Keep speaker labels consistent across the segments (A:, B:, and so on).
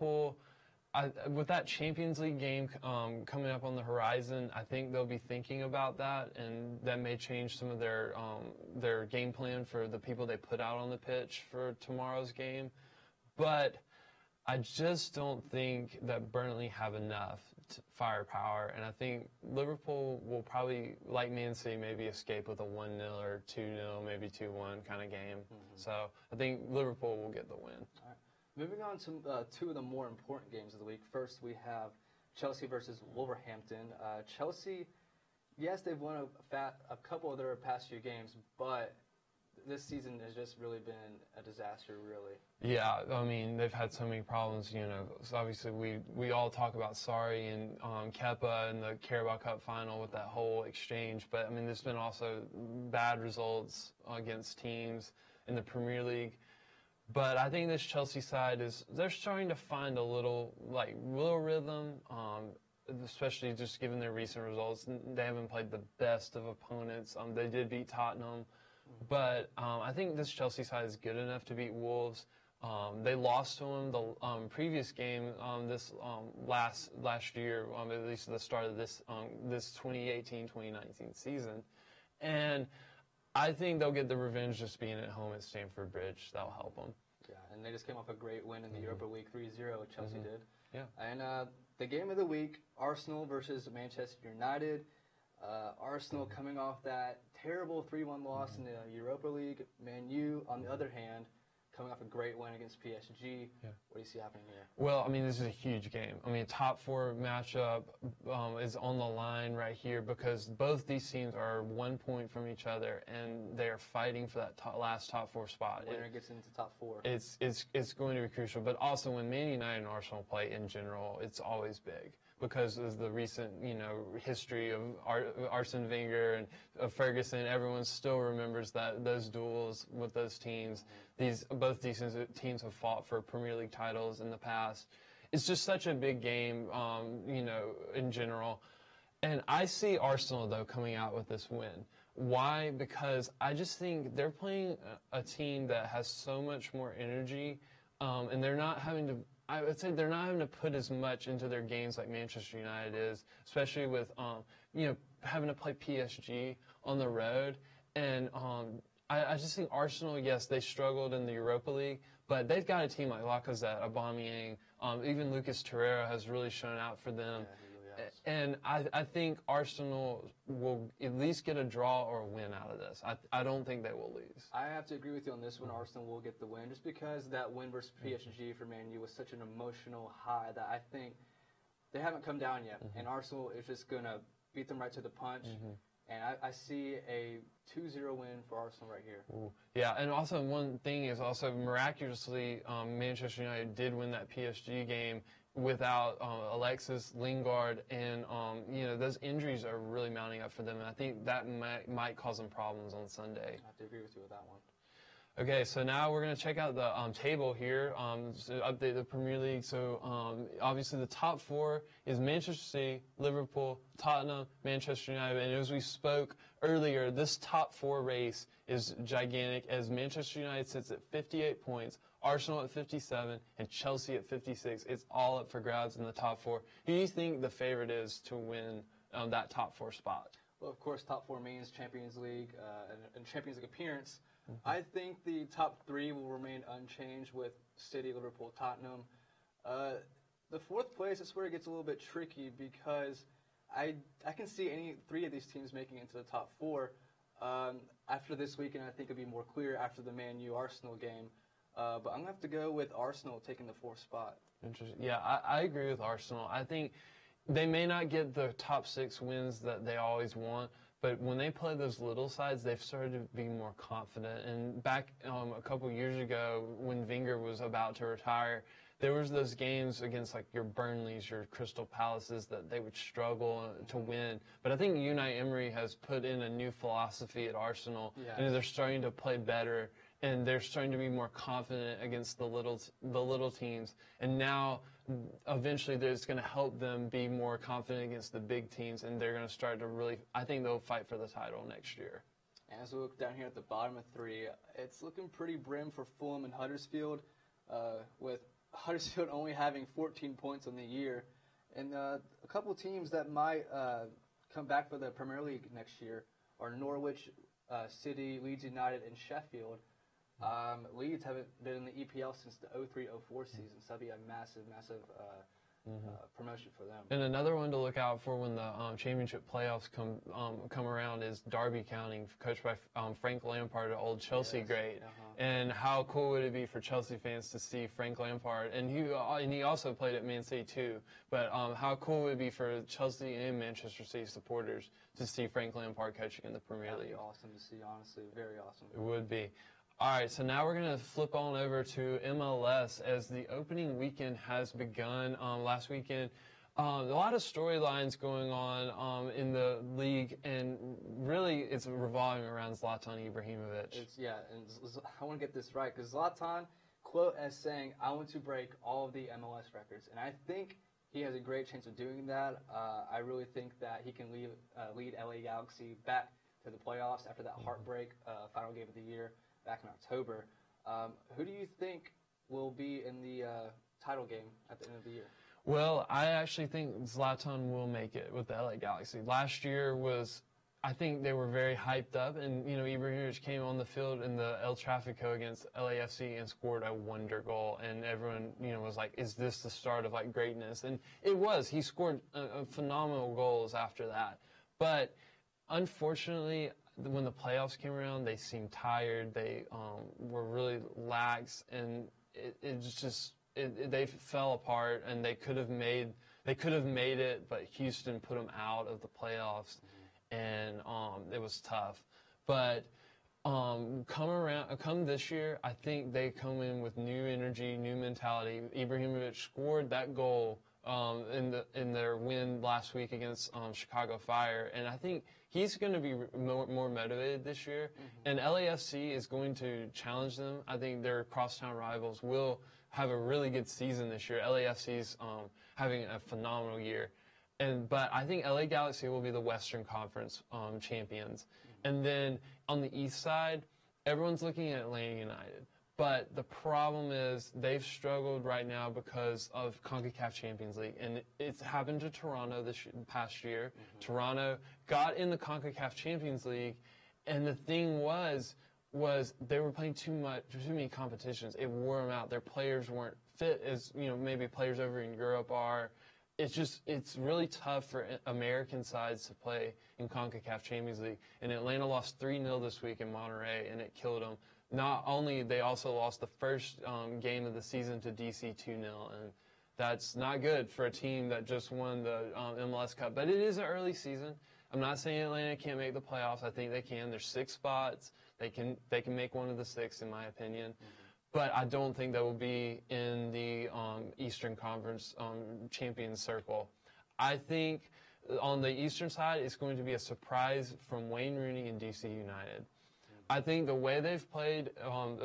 A: Liverpool, with that Champions League game coming up on the horizon, I think they'll be thinking about that, and that may change some of their game plan for the people they put out on the pitch for tomorrow's game. But I just don't think that Burnley have enough firepower, and I think Liverpool will probably, like Man City, maybe escape with a 1-0 or 2-0, maybe 2-1 kind of game. So I think Liverpool will get the win.
B: All right. Moving on to two of the more important games of the week. First, we have Chelsea versus Wolverhampton. Chelsea, yes, they've won a couple of their past few games, but this season has just really been a disaster, really.
A: Yeah, I mean, they've had so many problems, you know. So obviously, we all talk about Sarri and Kepa and the Carabao Cup final with that whole exchange. But, I mean, there's been also bad results against teams in the Premier League. But I think this Chelsea side they're starting to find a little rhythm, especially just given their recent results. They haven't played the best of opponents. They did beat Tottenham. But I think this Chelsea side is good enough to beat Wolves. They lost to them the previous game last year, at least at the start of this 2018-2019 season. And I think they'll get the revenge just being at home at Stamford Bridge. That'll help them. Yeah,
B: and they just came off a great win in the Europa League 3-0, Chelsea did.
A: Yeah.
B: And the game of the week, Arsenal versus Manchester United. Arsenal coming off that terrible 3-1 loss in the Europa League. Man U, on the other hand, coming off a great win against PSG.
A: Yeah.
B: What do you see happening here?
A: Well, I mean, this is a huge game. I mean, top four matchup is on the line right here because both these teams are 1 point from each other, and they are fighting for that last top four spot.
B: Winner gets into top four.
A: It's going to be crucial. But also, when Man United and Arsenal play in general, it's always big because of the recent, history of Arsene Wenger and of Ferguson. Everyone still remembers those duels with those teams. Both these teams have fought for Premier League titles in the past. It's just such a big game, in general. And I see Arsenal, though, coming out with this win. Why? Because I just think they're playing a team that has so much more energy, and they're not having to. I would say they're not having to put as much into their games like Manchester United is, especially with having to play PSG on the road. And I just think Arsenal, yes, they struggled in the Europa League, but they've got a team like Lacazette, Aubameyang, even Lucas Torreira has really shown out for them.
B: Yeah, he really has.
A: And I think Arsenal will at least get a draw or a win out of this. I don't think they will lose.
B: I have to agree with you on this one. Arsenal will get the win just because that win versus PSG for Man U was such an emotional high that I think they haven't come down yet. And Arsenal is just going to beat them right to the punch. And I see a 2-0 win for Arsenal right here.
A: Ooh. Yeah, and also one thing is also miraculously Manchester United did win that PSG game without Alexis, Lingard, and those injuries are really mounting up for them, and I think that might cause them problems on Sunday.
B: I have to agree with you with that one.
A: Okay, so now we're going to check out the table here to update the Premier League. So obviously the top four is Manchester City, Liverpool, Tottenham, Manchester United. And as we spoke earlier, this top four race is gigantic as Manchester United sits at 58 points, Arsenal at 57, and Chelsea at 56. It's all up for grabs in the top four. Who do you think the favorite is to win that top four spot?
B: Well, of course, top four means Champions League and Champions League appearance. I think the top three will remain unchanged with City, Liverpool, Tottenham. The fourth place is where it gets a little bit tricky because I can see any three of these teams making it into the top four. After this weekend, I think it'll be more clear after the Man U-Arsenal game. But I'm going to have to go with Arsenal taking the fourth spot.
A: Interesting. Yeah, I agree with Arsenal. I think they may not get the top six wins that they always want, but when they play those little sides, they've started to be more confident. And back a couple years ago, when Wenger was about to retire, there was those games against like your Burnleys, your Crystal Palaces that they would struggle to win. But I think Unai Emery has put in a new philosophy at Arsenal, and they're starting to play better, and they're starting to be more confident against the little teams. And now, eventually, it's going to help them be more confident against the big teams, and they're going to start to really, I think they'll fight for the title next year.
B: And as we look down here at the bottom of three, it's looking pretty grim for Fulham and Huddersfield, with Huddersfield only having 14 points on the year, and a couple teams that might come back for the Premier League next year are Norwich, City, Leeds United, and Sheffield. Leeds haven't been in the EPL since the 03-04 season, so that'd be a massive promotion for them.
A: And another one to look out for when the championship playoffs come around is Derby County, coached by Frank Lampard, an old Chelsea great. And how cool would it be for Chelsea fans to see Frank Lampard? And he also played at Man City too. But how cool would it be for Chelsea and Manchester City supporters to see Frank Lampard coaching in the Premier League?
B: That'd be awesome to see, honestly. Very awesome.
A: It would be. All right, so now we're going to flip on over to MLS as the opening weekend has begun last weekend. A lot of storylines going on in the league, and really it's revolving around Zlatan Ibrahimovic.
B: And I want to get this right, because Zlatan, quote as saying, "I want to break all of the MLS records." And I think he has a great chance of doing that. I really think that he can lead LA Galaxy back to the playoffs after that heartbreak final game of the year back in October. Who do you think will be in the title game at the end of the year?
A: Well, I actually think Zlatan will make it with the LA Galaxy. Last year I think they were very hyped up, and, Ibrahimovic came on the field in the El Tráfico against LAFC and scored a wonder goal, and everyone, was like, is this the start of, greatness? And it was. He scored phenomenal goals after that. But, unfortunately, when the playoffs came around, they seemed tired. They were really lax, and they fell apart. And they could have made it, but Houston put them out of the playoffs, and it was tough. But come this year, I think they come in with new energy, new mentality. Ibrahimovic scored that goal in their win last week against Chicago Fire, and I think he's going to be more motivated this year. And LAFC is going to challenge them. I think their crosstown rivals will have a really good season this year. LAFC's having a phenomenal year, but I think LA Galaxy will be the Western Conference champions. And then on the East side, everyone's looking at Atlanta United. But the problem is they've struggled right now because of CONCACAF Champions League. And it's happened to Toronto this past year. Toronto got in the CONCACAF Champions League, and the thing was they were playing too many competitions. It wore them out. Their players weren't fit as, maybe players over in Europe are. It's really tough for American sides to play in CONCACAF Champions League. And Atlanta lost 3-0 this week in Monterey, and it killed them. Not only, they also lost the first game of the season to DC 2-0, and that's not good for a team that just won the MLS Cup. But it is an early season. I'm not saying Atlanta can't make the playoffs. I think they can. There's 6 spots. They can make one of the 6, in my opinion. But I don't think they will be in the Eastern Conference Champions Circle. I think on the Eastern side, it's going to be a surprise from Wayne Rooney and DC United. I think the way they've played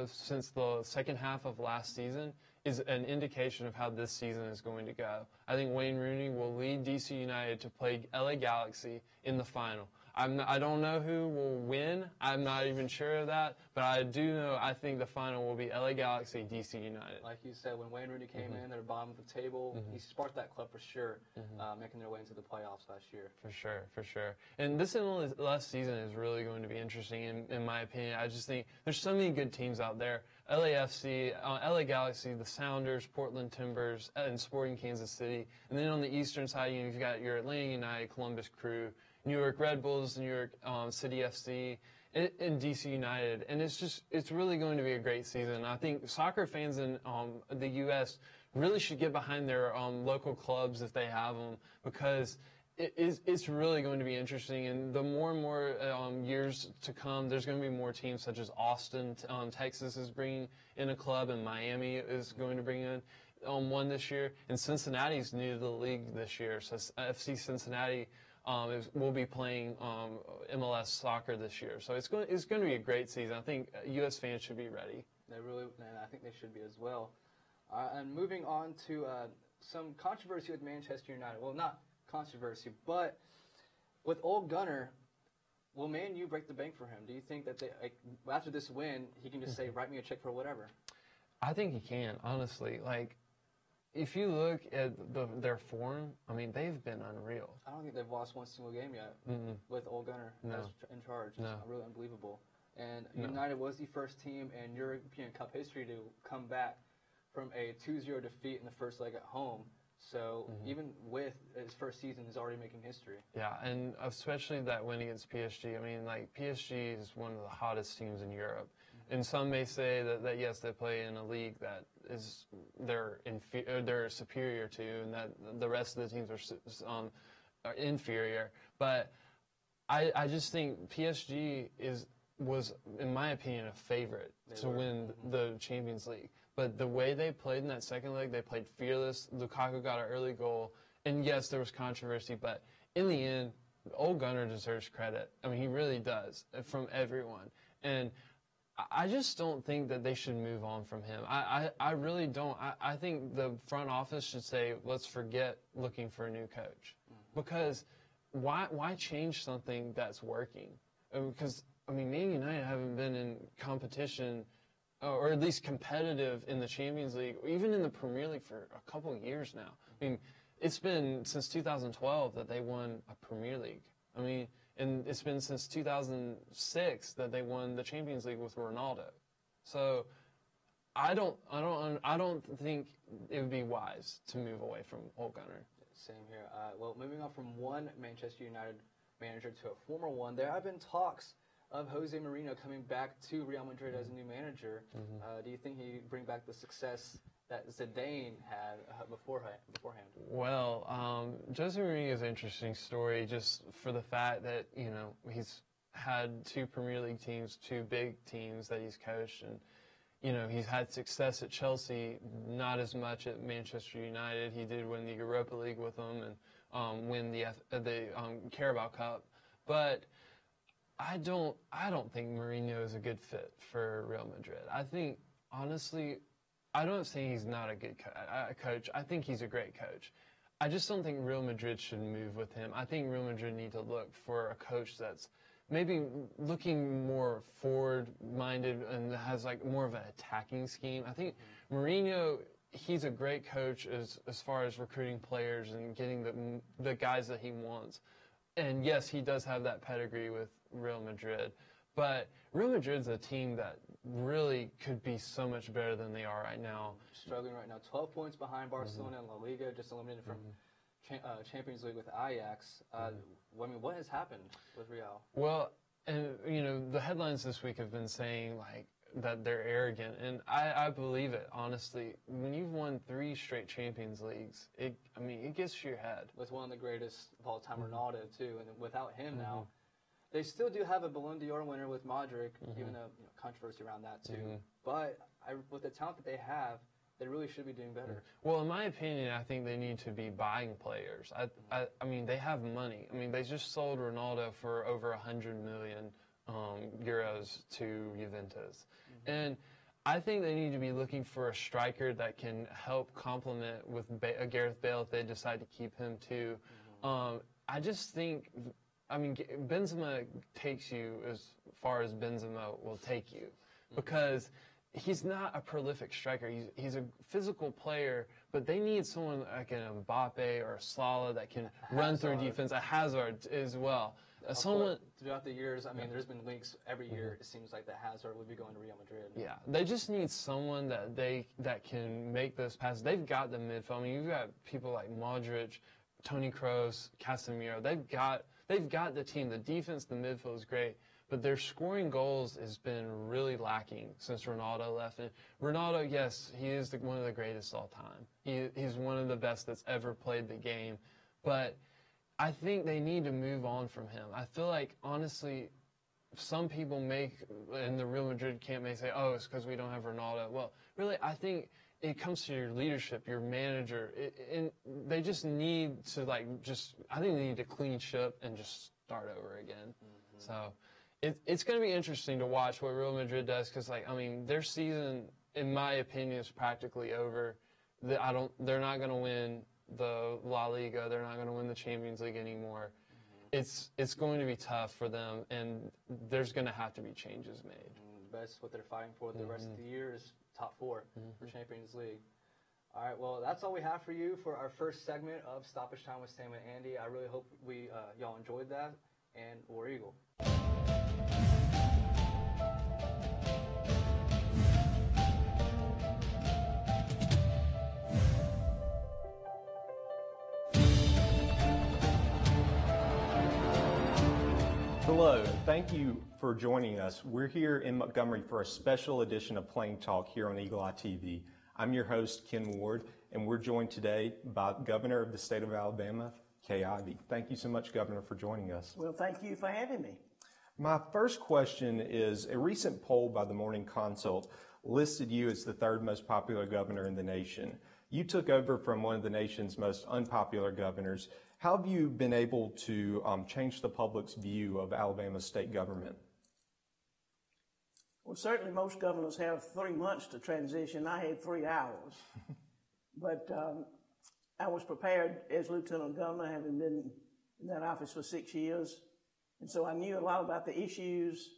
A: since the second half of last season is an indication of how this season is going to go. I think Wayne Rooney will lead DC United to play LA Galaxy in the final. I don't know who will win. I'm not even sure of that. But I do know I think the final will be LA Galaxy, DC United.
B: Like you said, when Wayne Rooney came in, they're bottom of the table. He sparked that club for sure, making their way into the playoffs last year.
A: For sure. And this last season is really going to be interesting, in my opinion. I just think there's so many good teams out there. LAFC, LA Galaxy, the Sounders, Portland Timbers, and Sporting Kansas City. And then on the eastern side, you've got your Atlanta United, Columbus Crew, New York Red Bulls, New York City FC, and DC United. And it's really going to be a great season. I think soccer fans in the U.S. really should get behind their local clubs if they have them, because it's really going to be interesting. And the more and more years to come, there's going to be more teams such as Austin, Texas is bringing in a club, and Miami is going to bring in one this year. And Cincinnati's new to the league this year. So FC Cincinnati will be playing MLS soccer this year. So it's going to be a great season. I think U.S. fans should be ready.
B: I think they should be as well. And moving on to some controversy with Manchester United. Well, not controversy, but with Ole Gunnar, will Man U break the bank for him? Do you think that after this win, he can just say, write me a check for whatever?
A: I think he can, honestly. if you look at their form, I mean, they've been unreal.
B: I don't think they've lost one single game yet with Ole Gunnar in charge. It's really unbelievable. And United was the first team in European Cup history to come back from a 2-0 defeat in the first leg at home. So even with his first season, he's already making history.
A: Yeah, and especially that win against PSG. I mean, like, PSG is one of the hottest teams in Europe. And some may say that yes, they play in a league that is they're superior to, and that the rest of the teams are inferior. But I just think PSG was, in my opinion, a favorite to win the Champions League. But the way they played in that second leg, they played fearless. Lukaku got an early goal. And yes, there was controversy, but in the end, Ole Gunnar deserves credit. I mean, he really does, from everyone. And I just don't think that they should move on from him. I really don't. I think the front office should say, let's forget looking for a new coach. Because why change something that's working? Because, I mean, Man United haven't been in competition or at least competitive in the Champions League, or even in the Premier League for a couple of years now. I mean, it's been since 2012 that they won a Premier League. I mean, and it's been since 2006 that they won the Champions League with Ronaldo. So I don't think it would be wise to move away from Ole Gunnar.
B: Same here. Well, moving on from one Manchester United manager to a former one, there have been talks of Jose Mourinho coming back to Real Madrid as a new manager. Do you think he'd bring back the success that Zidane had beforehand?
A: Well, Jose Mourinho is an interesting story just for the fact that, you know, he's had 2 Premier League teams, 2 big teams that he's coached, and, you know, he's had success at Chelsea, not as much at Manchester United. He did win the Europa League with them and win the Carabao Cup, but I don't think Mourinho is a good fit for Real Madrid. I think, honestly, I don't say he's not a good coach. I think he's a great coach. I just don't think Real Madrid should move with him. I think Real Madrid need to look for a coach that's maybe looking more forward-minded and has like more of an attacking scheme. I think Mourinho, he's a great coach as far as recruiting players and getting the guys that he wants. And yes, he does have that pedigree with Real Madrid, but Real Madrid's a team that really could be so much better than they are right now.
B: Struggling right now, 12 points behind Barcelona in La Liga, just eliminated from Champions League with Ajax. I mean, what has happened with Real?
A: Well, and you know, the headlines this week have been saying like that they're arrogant, and I believe it, honestly. When you've won 3 straight Champions Leagues, it gets to your head.
B: With one of the greatest of all time, Ronaldo, too, and without him now, they still do have a Ballon d'Or winner with Modric, even though controversy around that, too. But with the talent that they have, they really should be doing better.
A: Well, in my opinion, I think they need to be buying players. I mean, they have money. I mean, they just sold Ronaldo for over 100 million euros to Juventus. And I think they need to be looking for a striker that can help complement with Gareth Bale if they decide to keep him too. I just think, I mean, Benzema takes you as far as Benzema will take you, because he's not a prolific striker. He's a physical player, but they need someone like an Mbappe or a Salah that can run through defense. A Hazard as well. Someone
B: throughout the years, I mean, there's been links every year. It seems like that Hazard would be going to Real Madrid.
A: Yeah, they just need someone that can make those passes. They've got the midfield. I mean, you've got people like Modric, Toni Kroos, Casemiro. They've got the team. The defense, the midfield is great, but their scoring goals has been really lacking since Ronaldo left. And Ronaldo, yes, he is one of the greatest of all time. He's one of the best that's ever played the game, but I think they need to move on from him. I feel like, honestly, some people in the Real Madrid camp may say, oh, it's because we don't have Ronaldo. Well, really, I think it comes to your leadership, your manager, and they just need to, I think they need to clean ship and just start over again. So it's going to be interesting to watch what Real Madrid does, because, their season, in my opinion, is practically over. They're not going to win the La Liga. They're not going to win the Champions League anymore. It's going to be tough for them, and there's going to have to be changes made.
B: That's what they're fighting for the rest of the year is top 4 for Champions League. All right, well, that's all we have for you for our first segment of Stoppage Time with Sam and Andy. I really hope y'all enjoyed that, and War Eagle.
C: Hello, and thank you for joining us. We're here in Montgomery for a special edition of Plain Talk here on Eagle Eye TV. I'm your host, Ken Ward, and we're joined today by Governor of the state of Alabama, Kay Ivey. Thank you so much, Governor, for joining us.
D: Well, thank you for having me.
C: My first question is, a recent poll by the Morning Consult listed you as the third most popular governor in the nation. You took over from one of the nation's most unpopular governors. How have you been able to change the public's view of Alabama's state government?
D: Well, certainly most governors have 3 months to transition. I had 3 hours. But I was prepared as lieutenant governor, having been in that office for 6 years. And so I knew a lot about the issues.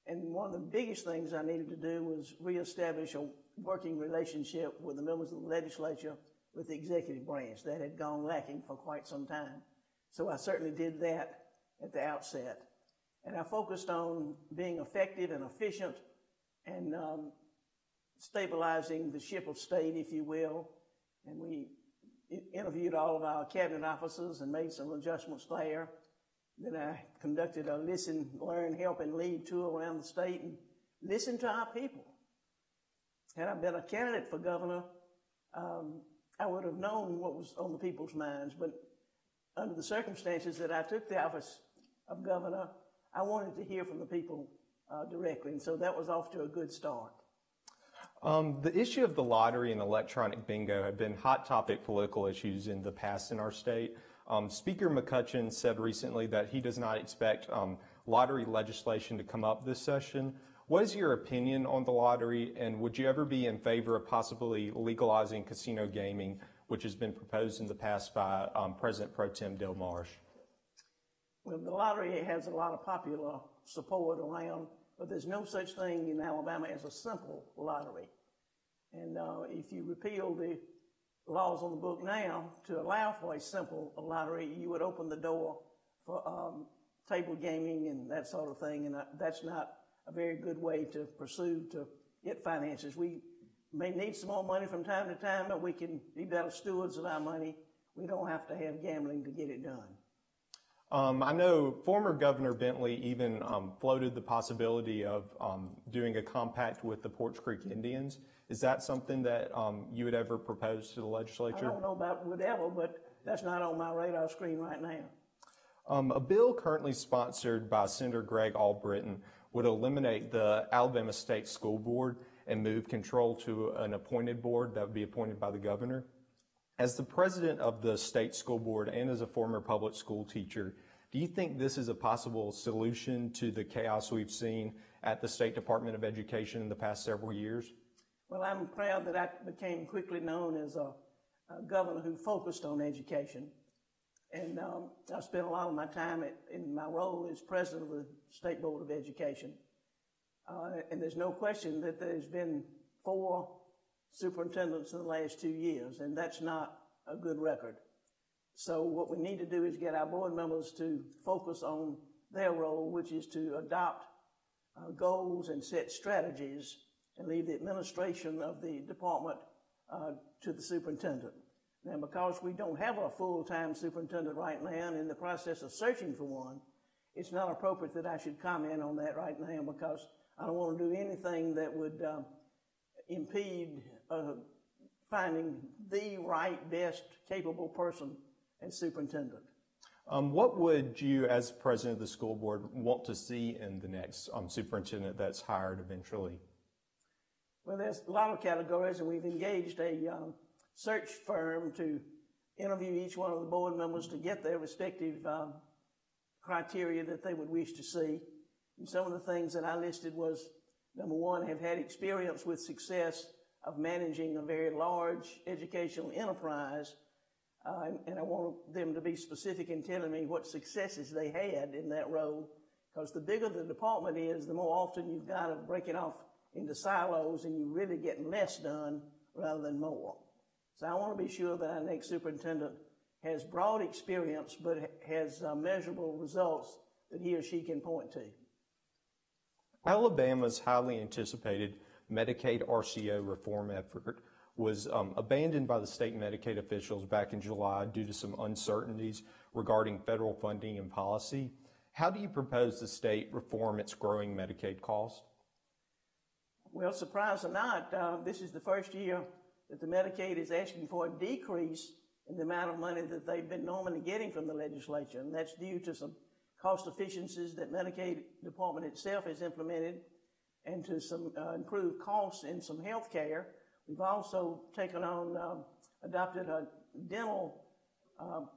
D: And one of the biggest things I needed to do was reestablish a working relationship with the members of the legislature, with the executive branch. That had gone lacking for quite some time. So I certainly did that at the outset. And I focused on being effective and efficient and stabilizing the ship of state, if you will. And we interviewed all of our cabinet officers and made some adjustments there. Then I conducted a listen, learn, help, and lead tour around the state and listened to our people. Had I been a candidate for governor, I would have known what was on the people's minds. But under the circumstances that I took the office of governor, I wanted to hear from the people directly. And so that was off to a good start.
C: The issue of the lottery and electronic bingo have been hot topic political issues in the past in our state. Speaker McCutcheon said recently that he does not expect lottery legislation to come up this session. What is your opinion on the lottery, and would you ever be in favor of possibly legalizing casino gaming, which has been proposed in the past by President Pro Tem Del Marsh?
D: Well, the lottery has a lot of popular support around, but there's no such thing in Alabama as a simple lottery. And if you repeal the laws on the book now to allow for a simple lottery, you would open the door for table gaming and that sort of thing, and that's not a very good way to pursue to get finances. We may need some more money from time to time, but we can be better stewards of our money. We don't have to have gambling to get it done.
C: I know former Governor Bentley even floated the possibility of doing a compact with the Porch Creek Indians. Is that something that you would ever propose to the legislature?
D: I don't know about would ever, but that's not on my radar screen right now.
C: A bill currently sponsored by Senator Greg Albritton would eliminate the Alabama State School Board and move control to an appointed board that would be appointed by the governor. As the president of the state school board and as a former public school teacher, do you think this is a possible solution to the chaos we've seen at the State Department of Education in the past several years?
D: Well, I'm proud that I became quickly known as a governor who focused on education. And I spent a lot of my time in my role as president of the State Board of Education. And there's no question that there's been 4 superintendents in the last 2 years, and that's not a good record. So what we need to do is get our board members to focus on their role, which is to adopt goals and set strategies and leave the administration of the department to the superintendent. Now, because we don't have a full-time superintendent right now and in the process of searching for one, it's not appropriate that I should comment on that right now because I don't want to do anything that would impede finding the right, best, capable person as superintendent.
C: What would you, as president of the school board, want to see in the next superintendent that's hired eventually?
D: Well, there's a lot of categories, and we've engaged a search firm to interview each one of the board members to get their respective criteria that they would wish to see. And some of the things that I listed was, number one, have had experience with success of managing a very large educational enterprise. And I want them to be specific in telling me what successes they had in that role, because the bigger the department is, the more often you've got to break it off into silos and you're really getting less done rather than more. So I want to be sure that our next superintendent has broad experience but has measurable results that he or she can point to.
C: Alabama's highly anticipated Medicaid RCO reform effort was abandoned by the state Medicaid officials back in July due to some uncertainties regarding federal funding and policy. How do you propose the state reform its growing Medicaid cost?
D: Well, surprise or not, this is the first year that the Medicaid is asking for a decrease in the amount of money that they've been normally getting from the legislature, and that's due to some cost efficiencies that Medicaid department itself has implemented and to some improved costs in some health care. We've also adopted a dental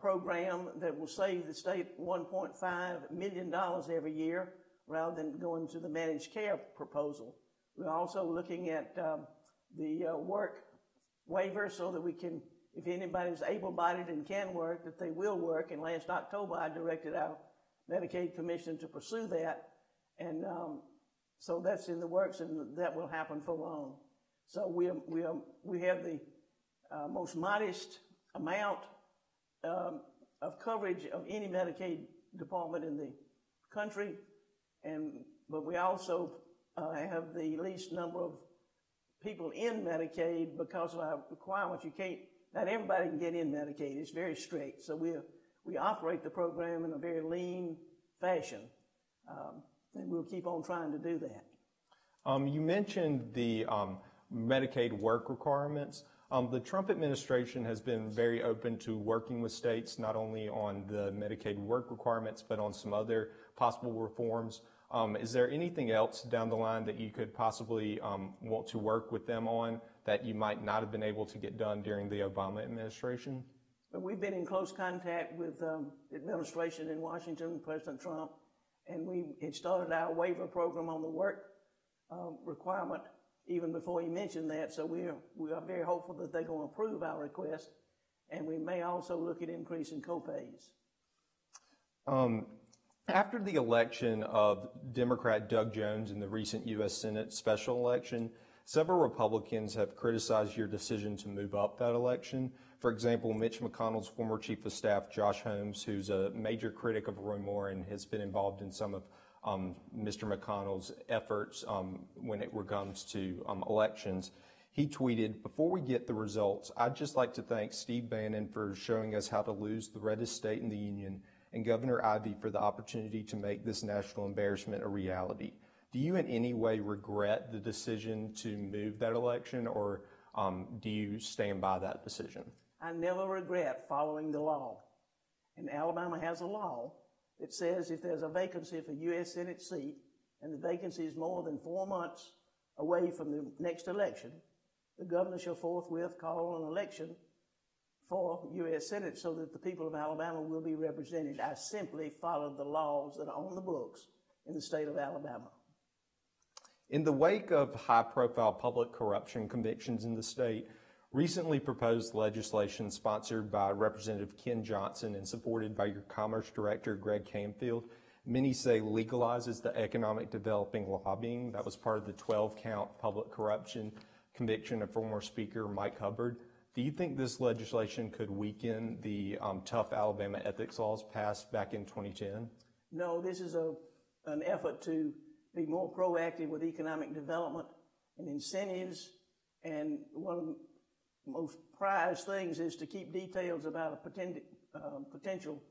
D: program that will save the state $1.5 million every year rather than going to the managed care proposal. We're also looking at the work waiver so that we can, if anybody's able-bodied and can work, that they will work. And last October, I directed our Medicaid Commission to pursue that. And so that's in the works, and that will happen for long. So we have the most modest amount of coverage of any Medicaid department in the country, but we also have the least number of people in Medicaid because of our requirements. Not everybody can get in Medicaid. It's very strict. So we operate the program in a very lean fashion, and we'll keep on trying to do that.
C: You mentioned the Medicaid work requirements. The Trump administration has been very open to working with states, not only on the Medicaid work requirements, but on some other possible reforms. Is there anything else down the line that you could possibly want to work with them on that you might not have been able to get done during the Obama administration?
D: We've been in close contact with the administration in Washington, President Trump, and we had started our waiver program on the work requirement even before he mentioned that. So we are very hopeful that they're going to approve our request, and we may also look at increasing copays.
C: After the election of Democrat Doug Jones in the recent U.S. Senate special election, several Republicans have criticized your decision to move up that election. For example, Mitch McConnell's former chief of staff, Josh Holmes, who's a major critic of Roy Moore and has been involved in some of Mr. McConnell's efforts when it comes to elections. He tweeted, "Before we get the results, I'd just like to thank Steve Bannon for showing us how to lose the reddest state in the union and Governor Ivey for the opportunity to make this national embarrassment a reality." Do you in any way regret the decision to move that election, or do you stand by that decision?
D: I never regret following the law. And Alabama has a law that says if there's a vacancy for a U.S. Senate seat and the vacancy is more than 4 months away from the next election, the governor shall forthwith call an election for U.S. Senate so that the people of Alabama will be represented. I simply followed the laws that are on the books in the state of Alabama.
C: In the wake of high-profile public corruption convictions in the state, recently proposed legislation sponsored by Representative Ken Johnson and supported by your Commerce Director, Greg Canfield, many say legalizes the economic developing lobbying that was part of the 12-count public corruption conviction of former Speaker Mike Hubbard. Do you think this legislation could weaken the tough Alabama ethics laws passed back in 2010?
D: No, this is an effort to be more proactive with economic development and incentives. And one of the most prized things is to keep details about a potential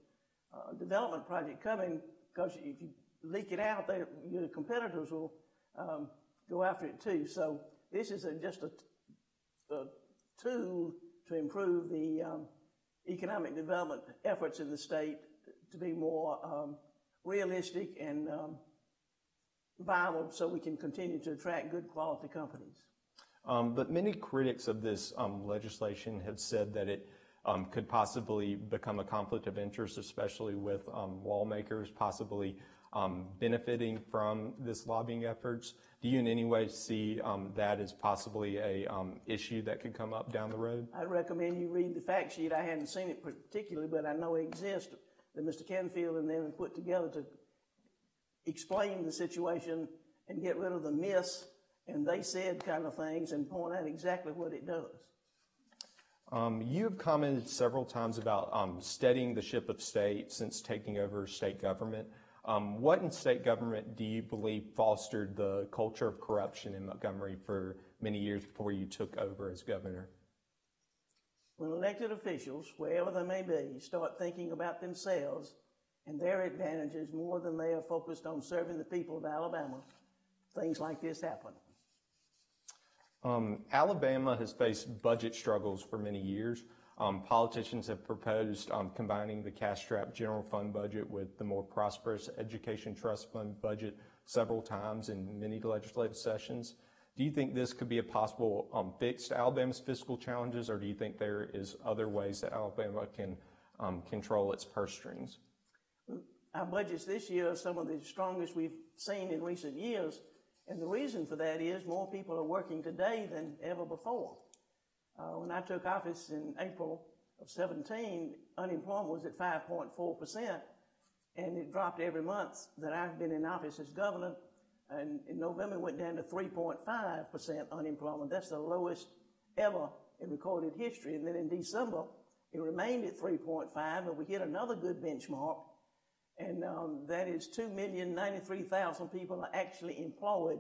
D: development project coming, because if you leak it out, your competitors will go after it too. So this is just a tool to improve the economic development efforts in the state to be more realistic and viable, so we can continue to attract good quality companies.
C: But many critics of this legislation have said that it could possibly become a conflict of interest, especially with lawmakers possibly benefiting from this lobbying efforts. Do you in any way see that as possibly a issue that could come up down the road?
D: I'd recommend you read the fact sheet. I hadn't seen it particularly, but I know it exists, that Mr. Canfield and them have put together to explain the situation and get rid of the myths and they said kind of things and point out exactly what it does.
C: You have commented several times about steadying the ship of state since taking over state government. What in state government do you believe fostered the culture of corruption in Montgomery for many years before you took over as governor?
D: When elected officials, wherever they may be, start thinking about themselves and their advantages more than they are focused on serving the people of Alabama, things like this happen.
C: Alabama has faced budget struggles for many years. Politicians have proposed combining the cash-strapped general fund budget with the more prosperous education trust fund budget several times in many legislative sessions. Do you think this could be a possible fix to Alabama's fiscal challenges, or do you think there is other ways that Alabama can control its purse strings?
D: Our budgets this year are some of the strongest we've seen in recent years, and the reason for that is more people are working today than ever before. When I took office in April of 17, unemployment was at 5.4%, and it dropped every month that I've been in office as governor. And in November, it went down to 3.5% unemployment. That's the lowest ever in recorded history. And then in December, it remained at 3.5, but we hit another good benchmark, and that is 2,093,000 people are actually employed,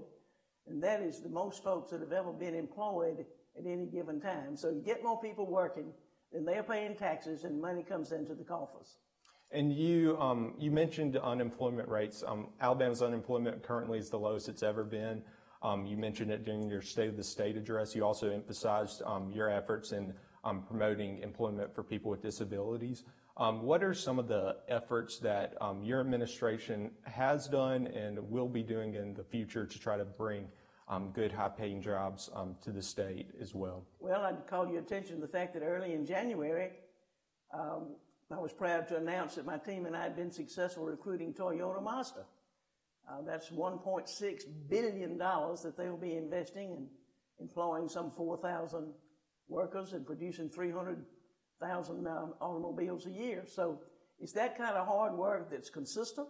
D: and that is the most folks that have ever been employed at any given time. So you get more people working, then they're paying taxes, and money comes into the coffers.
C: And you mentioned unemployment rates. Alabama's unemployment currently is the lowest it's ever been. You mentioned it during your State of the State address. You also emphasized your efforts in promoting employment for people with disabilities. What are some of the efforts that your administration has done and will be doing in the future to try to bring good, high-paying jobs to the state as well?
D: Well, I'd call your attention to the fact that early in January, I was proud to announce that my team and I had been successful recruiting Toyota Mazda. That's $1.6 billion that they will be investing in, employing some 4,000 workers and producing 300,000 automobiles a year. So it's that kind of hard work that's consistent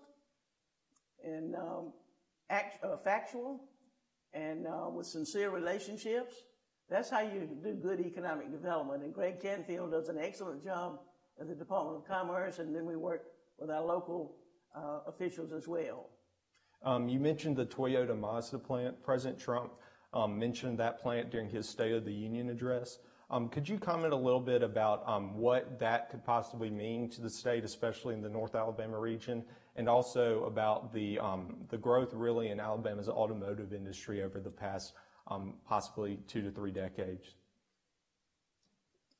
D: and factual and with sincere relationships. That's how you do good economic development. And Greg Canfield does an excellent job at the Department of Commerce, and then we work with our local officials as well.
C: You mentioned the Toyota Mazda plant. President Trump mentioned that plant during his State of the Union address. Could you comment a little bit about what that could possibly mean to the state, especially in the North Alabama region, and also about the growth really in Alabama's automotive industry over the past possibly 2 to 3 decades?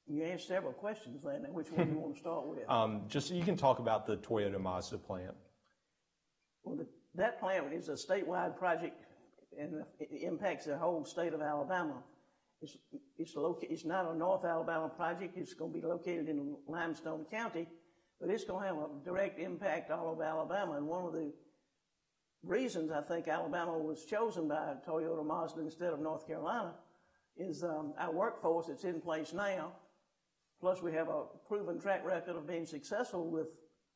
D: You asked several questions, Landon. Which one do you want to start with?
C: Just so you can talk about the Toyota Mazda plant.
D: Well, that plant is a statewide project, and it impacts the whole state of Alabama. It's not a North Alabama project. It's going to be located in Limestone County, but it's going to have a direct impact all over Alabama. And one of the reasons I think Alabama was chosen by Toyota Mazda instead of North Carolina is our workforce that's in place now. Plus, we have a proven track record of being successful with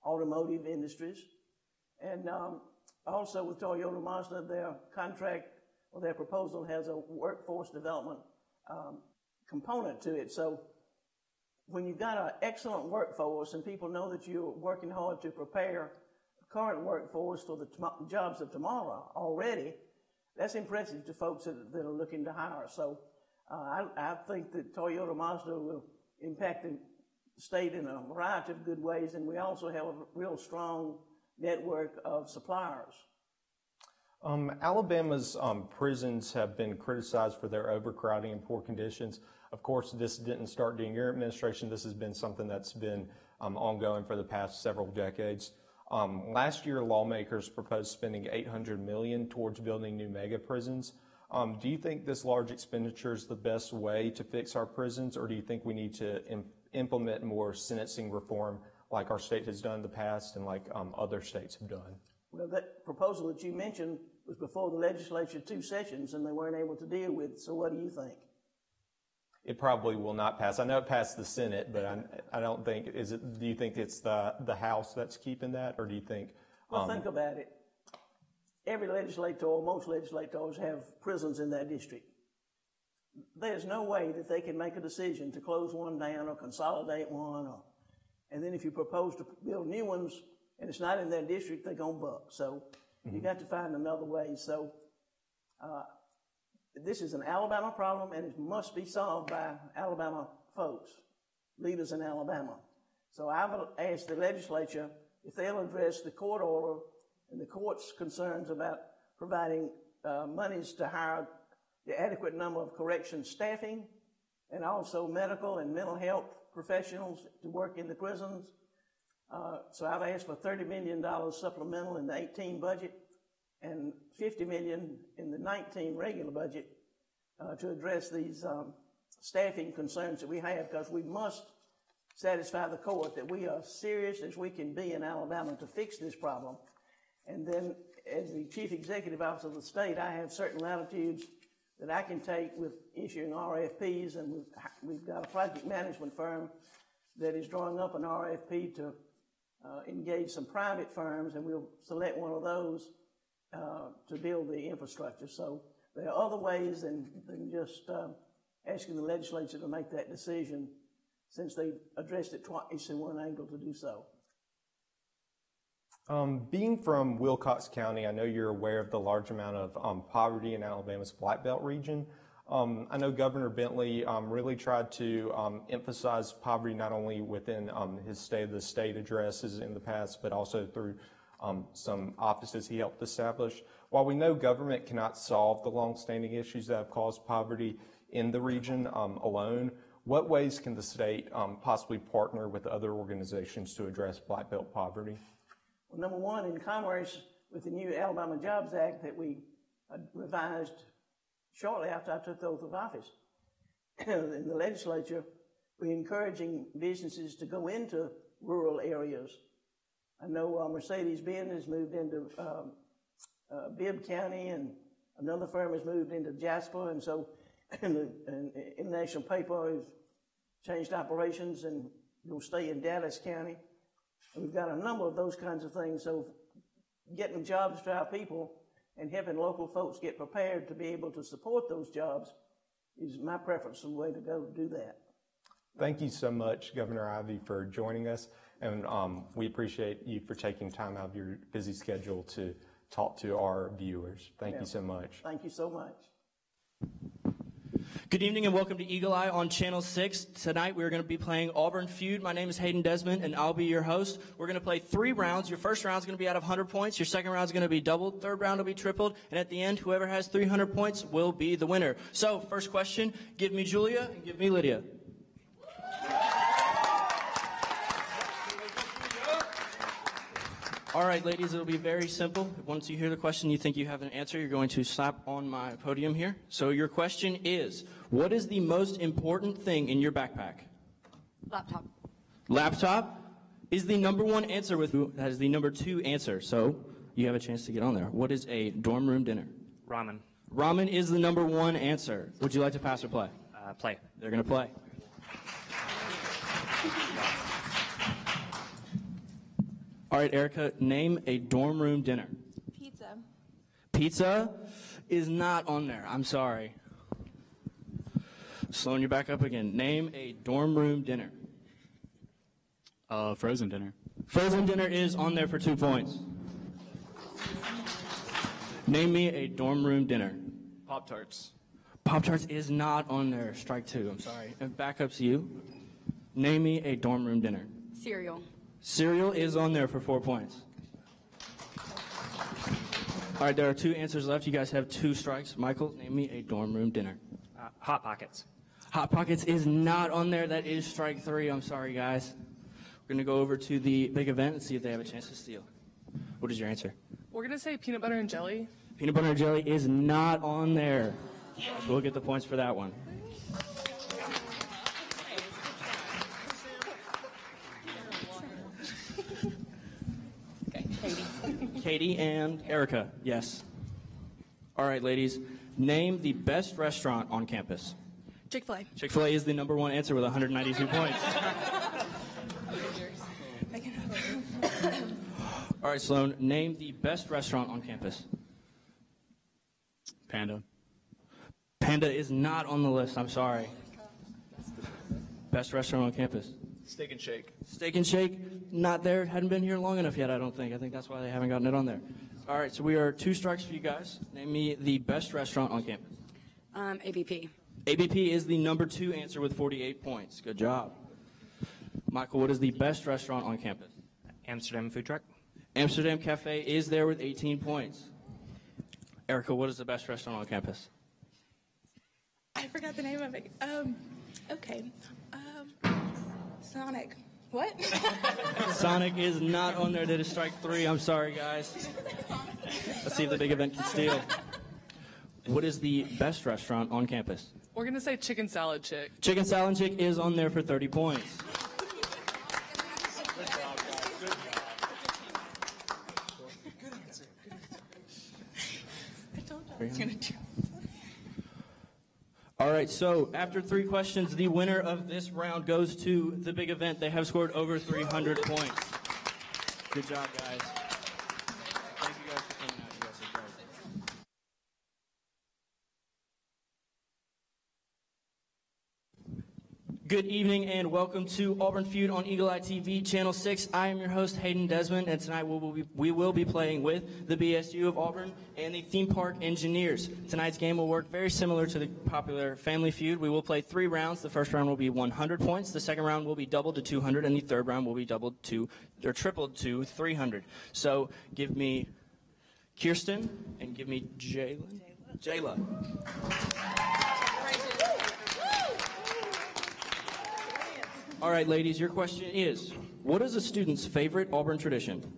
D: automotive industries. And also with Toyota Mazda, their contract or their proposal has a workforce development component to it. So when you've got an excellent workforce and people know that you're working hard to prepare the current workforce for the jobs of tomorrow already, that's impressive to folks that are looking to hire. So I think that Toyota Mazda will impact the state in a variety of good ways, and we also have a real strong network of suppliers.
C: Alabama's prisons have been criticized for their overcrowding and poor conditions. Of course, this didn't start during your administration. This has been something that's been ongoing for the past several decades. Last year, lawmakers proposed spending $800 million towards building new mega prisons. Do you think this large expenditure is the best way to fix our prisons, or do you think we need to implement more sentencing reform like our state has done in the past and like other states have done?
D: Well, that proposal that you mentioned was before the legislature 2 sessions, and they weren't able to deal with it. So what do you think?
C: It probably will not pass. I know it passed the Senate, but I don't think, do you think it's the House that's keeping that, or do you think?
D: Well, think about it. Every legislator, or most legislators, have prisons in their district. there's no way that they can make a decision to close one down or consolidate one, and then if you propose to build new ones and it's not in their district, they're going to buck. So you got to find another way. So this is an Alabama problem, and it must be solved by Alabama folks, leaders in Alabama. So I've asked the legislature if they'll address the court order and the court's concerns about providing monies to hire the adequate number of correction staffing and also medical and mental health professionals to work in the prisons. So I've asked for $30 million supplemental in the 18 budget and $50 million in the 19 regular budget to address these staffing concerns that we have, because we must satisfy the court that we are serious as we can be in Alabama to fix this problem. And then as the chief executive officer of the state, I have certain latitudes that I can take with issuing RFPs, and we've got a project management firm that is drawing up an RFP to engage some private firms, and we'll select one of those to build the infrastructure. So there are other ways than just asking the legislature to make that decision, since they've addressed it twice and weren't able to do so.
C: Being from Wilcox County, I know you're aware of the large amount of poverty in Alabama's Black Belt region. I know Governor Bentley really tried to emphasize poverty not only within his State of the State addresses in the past, but also through some offices he helped establish. While we know government cannot solve the longstanding issues that have caused poverty in the region alone, what ways can the state possibly partner with other organizations to address Black Belt poverty?
D: Well, number one, in commerce, with the new Alabama Jobs Act that we revised shortly after I took the oath of office, in the legislature, we're encouraging businesses to go into rural areas. I know Mercedes-Benz has moved into Bibb County, and another firm has moved into Jasper, and so the International Paper has changed operations and will stay in Dallas County. And we've got a number of those kinds of things. So getting jobs to our people and helping local folks get prepared to be able to support those jobs is my preference and way to go to do that.
C: Thank you so much, Governor Ivey, for joining us. And we appreciate you for taking time out of your busy schedule to talk to our viewers. Thank you so much.
D: Thank you so much.
E: Good evening and welcome to Eagle Eye on Channel 6. Tonight we're going to be playing Auburn Feud. My name is Hayden Desmond and I'll be your host. We're going to play 3 rounds. Your first round is going to be out of 100 points. Your second round is going to be doubled. Third round will be tripled. And at the end, whoever has 300 points will be the winner. So, first question, give me Julia and give me Lydia. All right, ladies, it'll be very simple. Once you hear the question, you think you have an answer, you're going to slap on my podium here. So your question is, what is the most important thing in your backpack?
F: Laptop.
E: Laptop is the number 1 answer. That is the number 2 answer. So you have a chance to get on there. What is a dorm room dinner?
G: Ramen.
E: Ramen is the number 1 answer. Would you like to pass or play?
G: Play.
E: They're going to play. All right, Erica, name a dorm room dinner.
F: Pizza.
E: Pizza is not on there. I'm sorry. Slowing you back up again. Name a dorm room dinner.
G: Frozen dinner.
E: Frozen dinner is on there for 2 points. Name me a dorm room dinner.
G: Pop-Tarts.
E: Pop-Tarts is not on there. Strike 2. I'm sorry. And back up to you. Name me a dorm room dinner.
F: Cereal.
E: Cereal is on there for 4 points. All right, there are 2 answers left. You guys have 2 strikes. Michael, name me a dorm room dinner.
G: Hot Pockets.
E: Hot Pockets is not on there. That is strike 3. I'm sorry, guys. We're going to go over to the big event and see if they have a chance to steal. What is your answer?
H: We're going to say peanut butter and jelly.
E: Peanut butter and jelly is not on there. We'll get the points for that one. Katie and Erica, yes. All right, ladies, name the best restaurant on campus.
H: Chick-fil-A.
E: Chick-fil-A is the number 1 answer with 192 points. All right, Sloan, name the best restaurant on campus.
G: Panda.
E: Panda is not on the list. I'm sorry. Best restaurant on campus.
B: Steak and Shake.
E: Steak and Shake, not there. Hadn't been here long enough yet, I don't think. I think that's why they haven't gotten it on there. All right, so we are 2 strikes for you guys. Name me the best restaurant on campus.
F: ABP.
E: ABP is the number 2 answer with 48 points. Good job. Michael, what is the best restaurant on campus?
G: Amsterdam food truck.
E: Amsterdam Cafe is there with 18 points. Erica, what is the best restaurant on campus?
H: I forgot the name of it. Okay. Sonic. What?
E: Sonic is not on there. That is strike 3. I'm sorry, guys. Let's see if the big event can steal. What is the best restaurant on campus?
H: We're gonna say chicken salad chick.
E: Chicken Salad Chick is on there for 30 points.
H: I told you I was gonna do.
E: All right, so after 3 questions, the winner of this round goes to the big event. They have scored over 300 points. Good job, guys. Thank you guys for coming out. You guys are great. Good evening and welcome to Auburn Feud on Eagle Eye TV, Channel 6. I am your host, Hayden Desmond, and tonight we will be playing with the BSU of Auburn and the Theme Park Engineers. Tonight's game will work very similar to the popular Family Feud. We will play 3 rounds. The first round will be 100 points. The second round will be doubled to 200, and the third round will be tripled to 300. So give me Kirsten and give me Jayla. All right, ladies, your question is, what is a student's favorite Auburn tradition?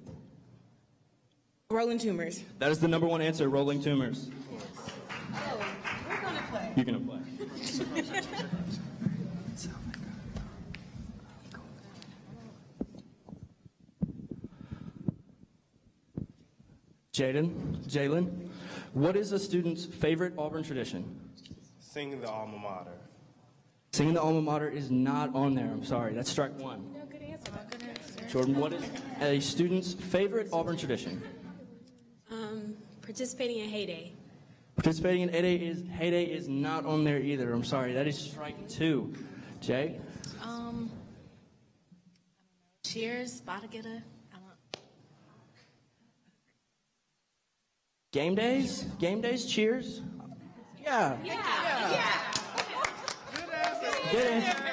H: Rolling tumors.
E: That is the number 1 answer, rolling tumors.
H: We're gonna play.
E: You're going to play. Jalen, what is a student's favorite Auburn tradition?
I: Singing the alma mater.
E: Singing the alma mater is not on there. I'm sorry. That's strike 1.
H: No, good answer. Good answer.
E: Jordan, what is a student's favorite Auburn tradition?
J: Participating in Heyday.
E: Participating in Heyday is not on there either. I'm sorry. That is strike 2. Jay?
J: Cheers, Badagetta.
E: Game days? Game days, cheers? Yeah. Good answer.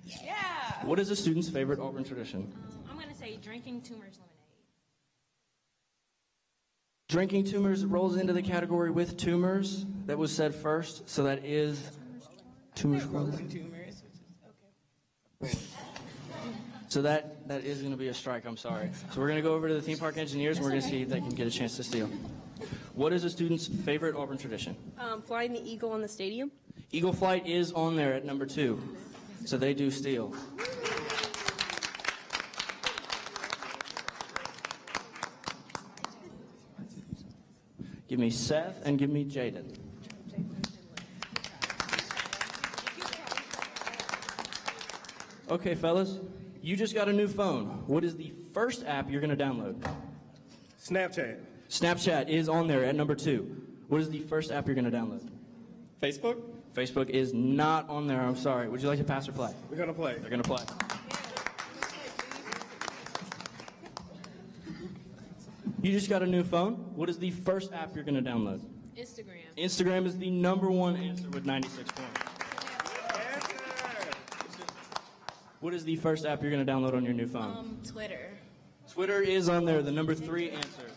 J: Yeah.
E: What is a student's favorite Auburn tradition?
J: I'm going to say drinking tumors lemonade.
E: Drinking tumors rolls into the category with tumors. That was said first, so that is tumors.
H: Tumors. Okay.
E: So that is going to be a strike. I'm sorry. So we're going to go over to the Theme Park Engineers, and we're going to see if they can get a chance to steal. What is a student's favorite Auburn tradition?
J: Flying the eagle on the stadium.
E: Eagle Flight is on there at number 2, so they do steal. Give me Seth and give me Jaden. Okay, fellas, you just got a new phone. What is the first app you're going to download?
I: Snapchat.
E: Snapchat is on there at number 2. What is the first app you're going to download?
I: Facebook?
E: Facebook is not on there. I'm sorry. Would you like to pass or play?
I: We're going to play.
E: They're going to play. You just got a new phone. What is the first app you're going to download?
J: Instagram.
E: Instagram is the number 1 answer with 96 points. What is the first app you're going to download on your new phone?
J: Twitter.
E: Twitter is on there, the number 3 answer.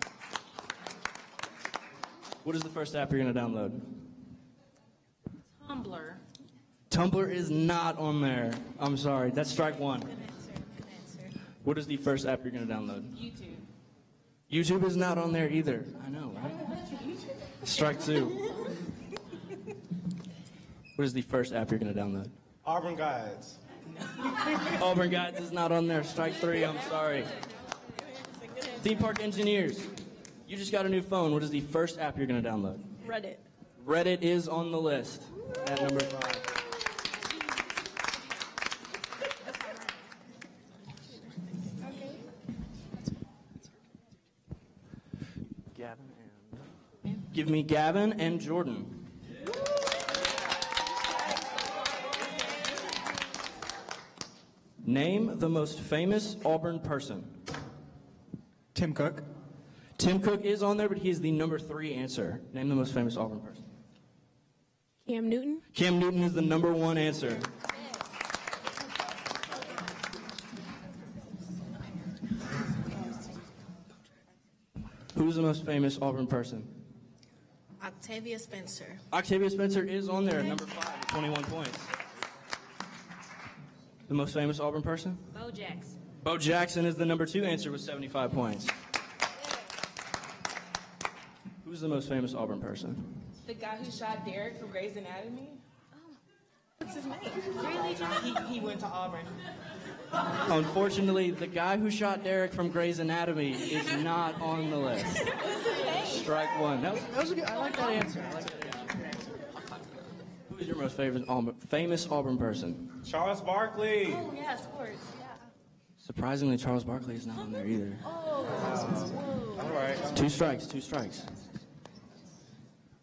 E: What is the first app you're going to download?
J: Tumblr.
E: Tumblr is not on there. I'm sorry. That's strike 1.
J: Good answer.
E: What is the first app you're going to download?
J: YouTube.
E: YouTube is not on there either. I know, right? Strike 2. What is the first app you're going to download?
I: Auburn Guides.
E: Auburn Guides is not on there. Strike 3. I'm sorry. Theme Park Engineers. You just got a new phone. What is the first app you're going to download?
J: Reddit.
E: Reddit is on the list at number 5. Give me Gavin and Jordan. Name the most famous Auburn person.
I: Tim Cook.
E: Tim Cook is on there, but he is the number 3 answer. Name the most famous Auburn person.
J: Cam Newton.
E: Cam Newton is the number 1 answer. Who's the most famous Auburn person?
H: Octavia Spencer.
E: Octavia Spencer is on there, number 5 with 21 points. The most famous Auburn person?
J: Bo Jackson.
E: Bo Jackson is the number 2 answer with 75 points. Who's the most famous Auburn person?
H: The guy who shot Derek from Grey's Anatomy. What's his name?
J: Really?
H: He went to Auburn.
E: Unfortunately, the guy who shot Derek from Grey's Anatomy is not on the list.
H: What's his name?
E: Strike one. That was a good. I like that answer. Who's your most famous Auburn person?
I: Charles Barkley.
J: Oh, yeah, sports. Yeah.
E: Surprisingly, Charles Barkley is not on there either.
J: Oh,
I: All right.
E: 2 strikes. 2 strikes.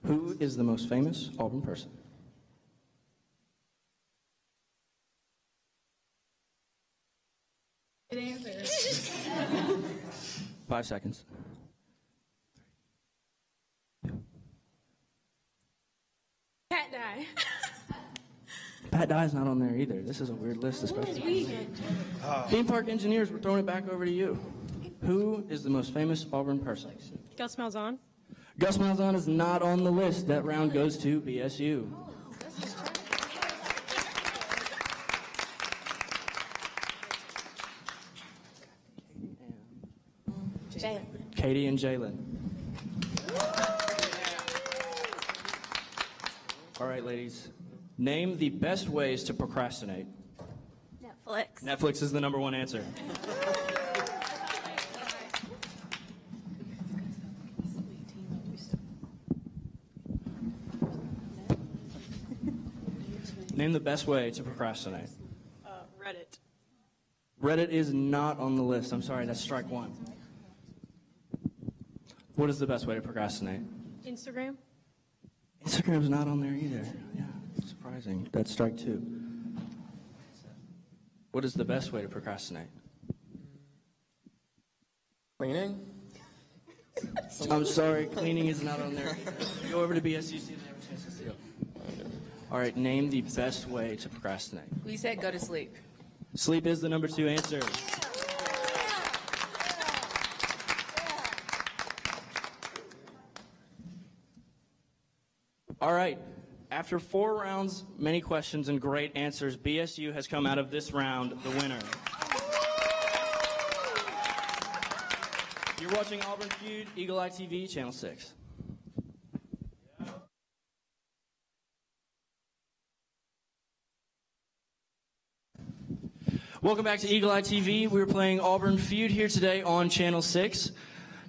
E: Who is the most famous Auburn person?
H: Good answer.
E: 5 seconds.
J: Pat Dye.
E: Pat Dye's not on there either. This is a weird list, especially. Theme Park Engineers, we're throwing it back over to you. Who is the most famous Auburn person?
J: Gus Malzahn.
E: Gus Malzahn is not on the list. That round goes to BSU.
J: Jalen.
E: Katie and Jalen. All right, ladies. Name the best ways to procrastinate.
J: Netflix.
E: Netflix is the number 1 answer. Name the best way to procrastinate.
J: Reddit.
E: Reddit is not on the list. I'm sorry, that's strike 1. What is the best way to procrastinate?
J: Instagram.
E: Instagram's not on there either. Yeah, surprising. That's strike 2. What is the best way to procrastinate?
A: Cleaning?
E: I'm sorry, cleaning is not on there. Go over to BSU, see if they have a chance to see it. All right, name the best way to procrastinate.
H: We said go to sleep.
E: Sleep is the number 2 answer. All right, after 4 rounds, many questions, and great answers, BSU has come out of this round the winner. You're watching Auburn Feud, Eagle Eye TV, Channel 6. Welcome back to Eagle Eye TV. We're playing Auburn Feud here today on Channel 6.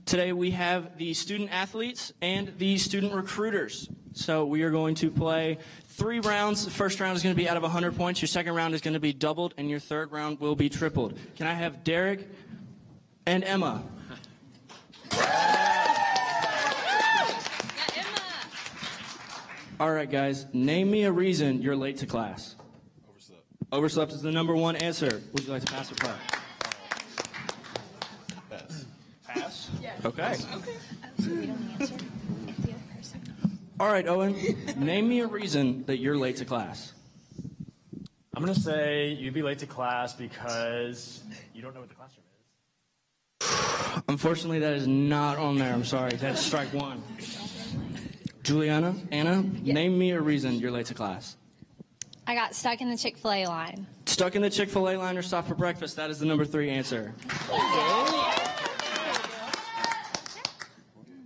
E: Today we have the student athletes and the student recruiters. So we are going to play 3 rounds. The first round is going to be out of 100 points. Your second round is going to be doubled, and your third round will be tripled. Can I have Derek and Emma? All right, guys. Name me a reason you're late to class.
I: Overslept.
E: Overslept is the number 1 answer. Would you like to pass or play?
I: Pass.
E: Pass? Okay.
J: We don't answer. The other person.
E: All right, Owen. Name me a reason that you're late to class.
G: I'm going to say you'd be late to class because you don't know what the classroom is.
E: Unfortunately, that is not on there. I'm sorry. That's strike 1. Juliana, Anna, name me a reason you're late to class.
F: I got stuck in the Chick-fil-A line.
E: Stuck in the Chick-fil-A line or stopped for breakfast. That is the number 3 answer.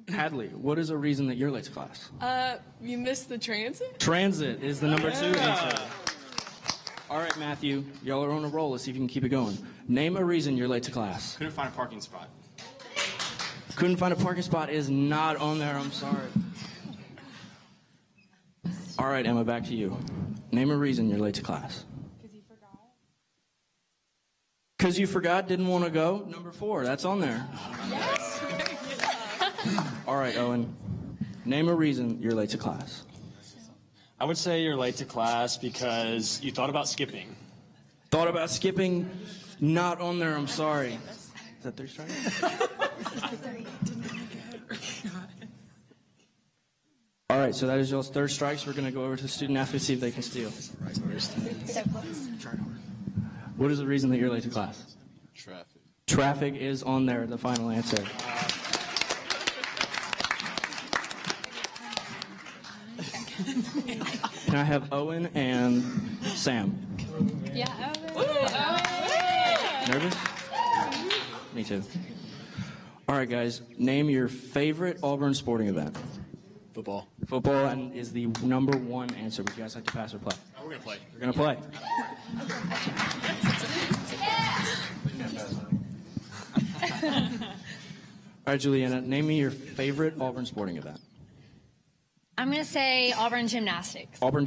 E: Hadley, what is a reason that you're late to class?
H: You missed the transit?
E: Transit is the number 2 answer. All right, Matthew, y'all are on a roll. Let's see if you can keep it going. Name a reason you're late to class.
G: Couldn't find a parking spot.
E: Couldn't find a parking spot is not on there. I'm sorry. All right, Emma, back to you. Name a reason you're late to class.
H: Because you forgot.
E: Because you forgot, didn't want to go. Number 4, that's on there.
H: Yes.
E: All right, Owen. Name a reason you're late to class.
G: I would say you're late to class because you thought about skipping.
E: Thought about skipping. Not on there. I'm sorry. Is that 3 strikes? All right, so that is y'all's 3rd strikes. We're going to go over to the student athletes, see if they can steal. What is the reason that you're late to class?
I: Traffic.
E: Traffic is on there, the final answer. Can I have Owen and Sam?
F: Yeah,
E: Nervous? Me too. All right, guys. Name your favorite Auburn sporting event.
G: Football.
E: Football and is the number 1 answer. Would you guys like to pass or play?
G: We're going to play.
E: We're going to play. All right, Juliana. Name me your favorite Auburn sporting event.
F: I'm going to say Auburn gymnastics.
E: Auburn